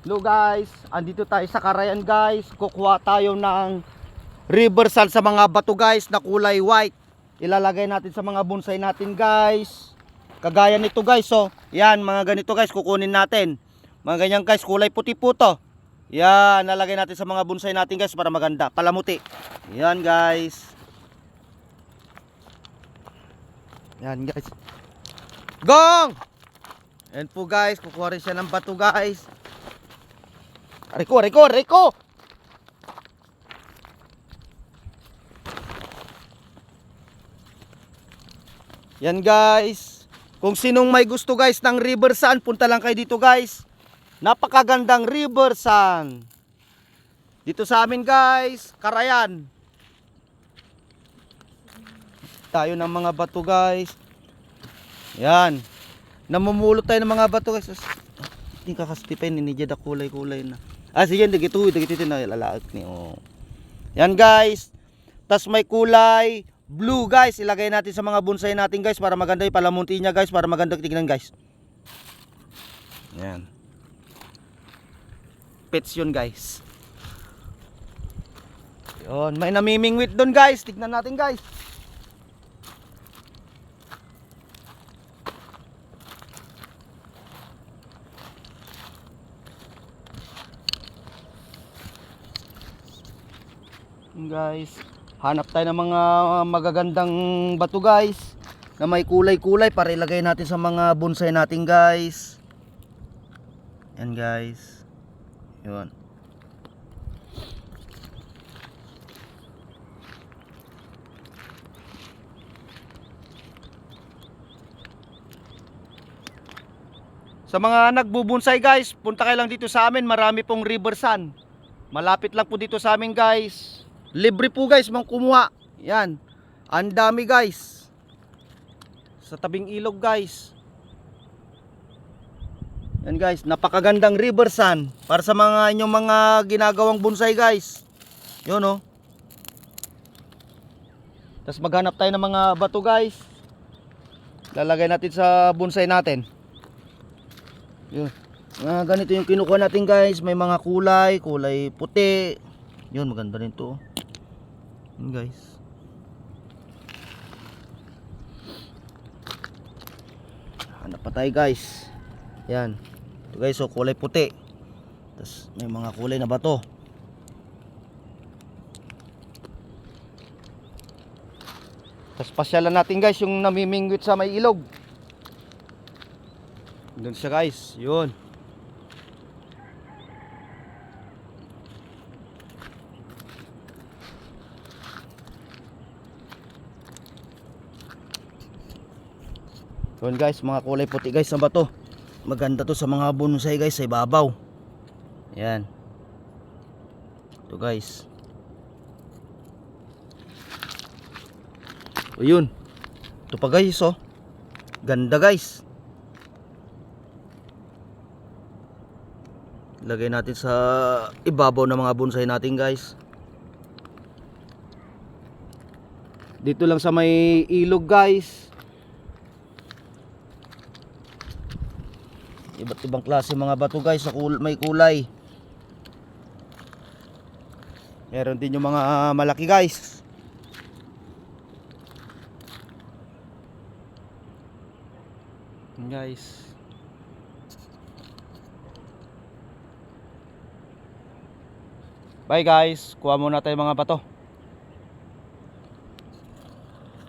Hello guys, andito tayo sa Carayan guys. Kukuha tayo ng river salt sa mga bato guys na kulay white. Ilalagay natin sa mga bonsai natin guys. Kagaya nito guys, oh. Yan, mga ganito guys, kukunin natin. Mga ganyan guys, kulay puti po to. Yan, nalagay natin sa mga bonsai natin guys para maganda, palamuti. Yan guys. Yan guys. Gong! Yan po guys, kukuha rin siya ng bato guys. Reko. Yan guys. Kung sinong may gusto guys ng river sand, punta lang kayo dito guys. Napakagandang river sand. Dito sa amin guys, Carayan. Tayo ng mga bato guys. Yan. Namumulot tayo ng mga bato guys. Hindi kakastipin, ninidya da kulay-kulay na. Sige, dagito na lalaak ni. Oh. Yan guys. Tas may kulay blue guys. Ilagay natin sa mga bonsai natin guys para maganda yung palamunti niya guys, para maganda tignan guys. Yan. Pets yun guys. Yun, may namimingwit doon guys. Tignan natin guys. Guys, hanap tayo ng mga magagandang bato guys na may kulay-kulay para ilagay natin sa mga bonsai natin guys. Yan guys. Yun. Sa mga nagbubonsai guys, punta kayo lang dito sa amin, marami pong river sand. Malapit lang po dito sa amin guys. Libre po guys mang kumuha. Yan. Ang dami guys. Sa tabing ilog guys. Yan guys, napakagandang river sand para sa mga inyong mga ginagawang bonsai guys. Yun oh. Tapos maghanap tayo ng mga bato guys. Lalagay natin sa bonsai natin. Yun. Ganito yung kinukuha natin guys. May mga kulay puti. Yun, maganda rin to. Yun guys. Hanap pa tayo guys. Yan. Ito guys, so kulay puti. Tapos may mga kulay na bato. Tapos pasyalan natin guys yung namimingwit sa may ilog. Doon siya guys. Yun. Yun guys, mga kulay puti guys na bato. Maganda to sa mga bonsai guys sa ibabaw. Yan. Ito guys. O yun. Ito pa guys oh. Ganda guys. Lagay natin sa ibabaw ng mga bonsai natin guys. Dito lang sa may ilog guys. Iba't ibang klase mga bato guys na may kulay. Meron din yung mga malaki guys. Guys. Bye guys. Kuha muna tayo mga bato.